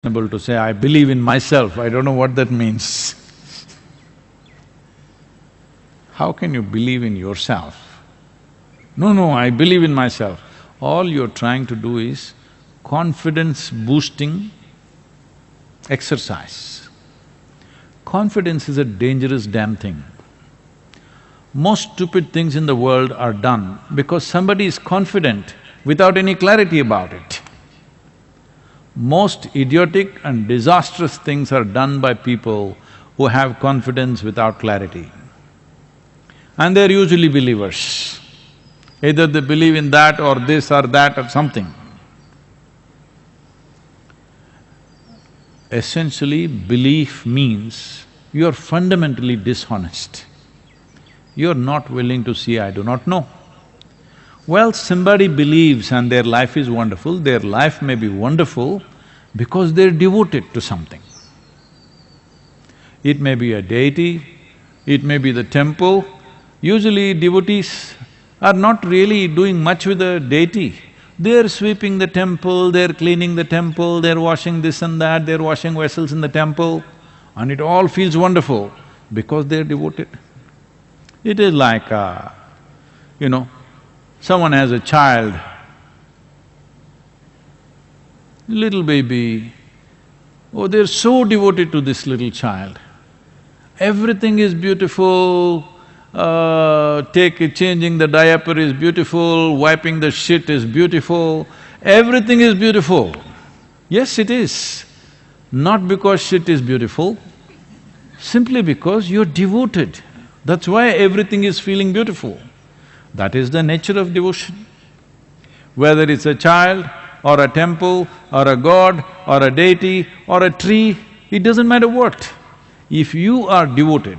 able to say, I believe in myself, I don't know what that means. How can you believe in yourself? No, I believe in myself. All you're trying to do is confidence-boosting exercise. Confidence is a dangerous damn thing. Most stupid things in the world are done because somebody is confident without any clarity about it. Most idiotic and disastrous things are done by people who have confidence without clarity. And they're usually believers. Either they believe in that or this or that or something. Essentially, belief means you're fundamentally dishonest. You're not willing to see, I do not know. Well, somebody believes and their life is wonderful, their life may be wonderful because they're devoted to something. It may be a deity, it may be the temple. Usually devotees are not really doing much with the deity. They're sweeping the temple, they're cleaning the temple, they're washing this and that, they're washing vessels in the temple, and it all feels wonderful because they're devoted. It is like, someone has a child, little baby, oh, they're so devoted to this little child. Everything is beautiful, changing the diaper is beautiful, wiping the shit is beautiful, everything is beautiful. Yes, it is. Not because shit is beautiful, simply because you're devoted. That's why everything is feeling beautiful. That is the nature of devotion. Whether it's a child or a temple or a god or a deity or a tree, it doesn't matter what. If you are devoted,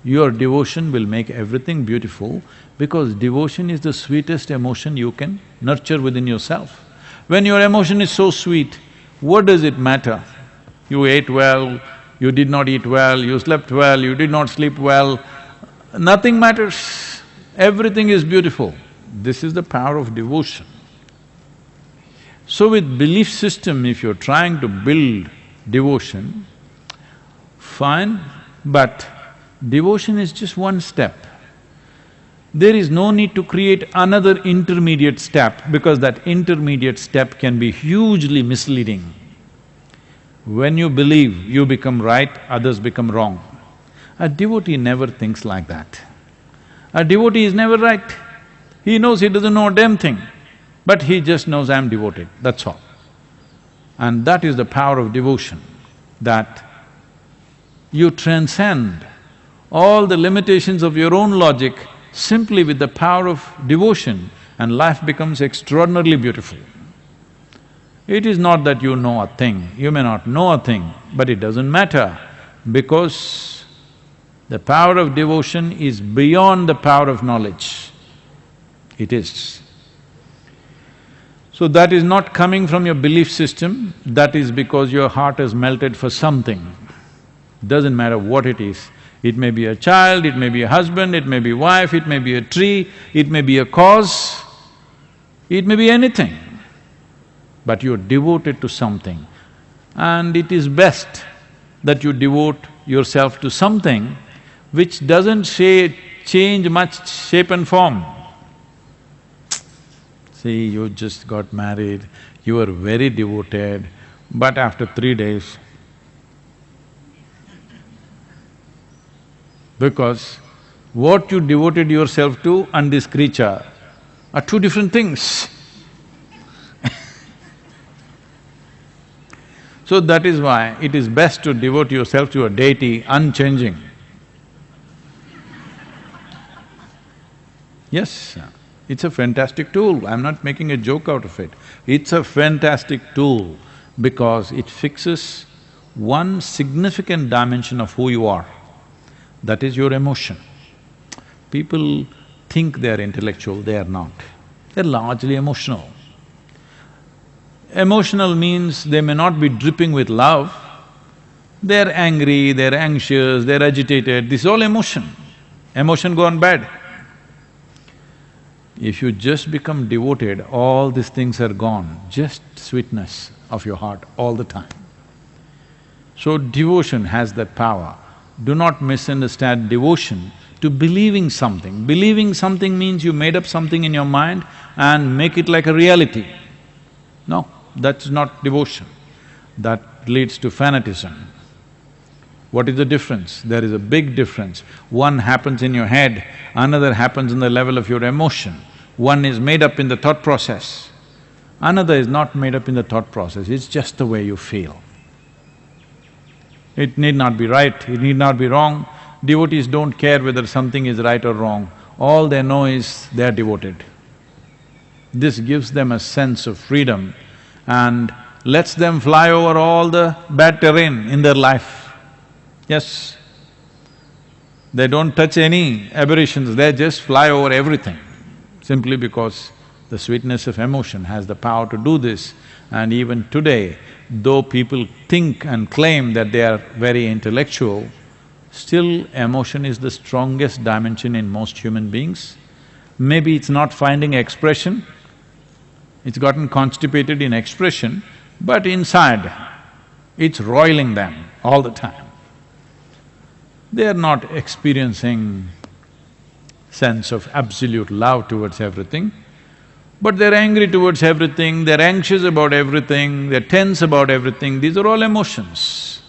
your devotion will make everything beautiful because devotion is the sweetest emotion you can nurture within yourself. When your emotion is so sweet, what does it matter? You ate well, you did not eat well, you slept well, you did not sleep well, nothing matters. Everything is beautiful. This is the power of devotion. So with belief system, if you're trying to build devotion, fine, but devotion is just one step. There is no need to create another intermediate step because that intermediate step can be hugely misleading. When you believe, you become right, others become wrong. A devotee never thinks like that. A devotee is never right. He knows he doesn't know a damn thing, but he just knows I'm devoted, that's all. And that is the power of devotion, that you transcend all the limitations of your own logic simply with the power of devotion, and life becomes extraordinarily beautiful. It is not that you know a thing, you may not know a thing, but it doesn't matter because the power of devotion is beyond the power of knowledge. It is. So that is not coming from your belief system, that is because your heart has melted for something. Doesn't matter what it is. It may be a child, it may be a husband, it may be a wife, it may be a tree, it may be a cause, it may be anything. But you're devoted to something. And it is best that you devote yourself to something which doesn't change much shape and form. See, you just got married, you were very devoted, but after 3 days, because what you devoted yourself to and this creature are two different things. So that is why it is best to devote yourself to a deity unchanging. Yes, it's a fantastic tool, I'm not making a joke out of it. It's a fantastic tool because it fixes one significant dimension of who you are. That is your emotion. People think they are intellectual, they are not. They're largely emotional. Emotional means they may not be dripping with love, they're angry, they're anxious, they're agitated, this is all emotion. Emotion gone bad. If you just become devoted, all these things are gone, just sweetness, of your heart all the time. So devotion has that power. Do not misunderstand devotion to believing something. Believing something means you made up something in your mind and make it like a reality. No, that's not devotion. That leads to fanaticism. What is the difference? There is a big difference. One happens in your head, another happens in the level of your emotion. One is made up in the thought process, another is not made up in the thought process, it's just the way you feel. It need not be right, it need not be wrong. Devotees don't care whether something is right or wrong, all they know is they are devoted. This gives them a sense of freedom and lets them fly over all the bad terrain in their life. Yes, they don't touch any aberrations, they just fly over everything, simply because the sweetness of emotion has the power to do this. And even today, though people think and claim that they are very intellectual, still emotion is the strongest dimension in most human beings. Maybe it's not finding expression, it's gotten constipated in expression, but inside, it's roiling them all the time. They are not experiencing sense of absolute love towards everything, but they're angry towards everything, they're anxious about everything, they're tense about everything, these are all emotions.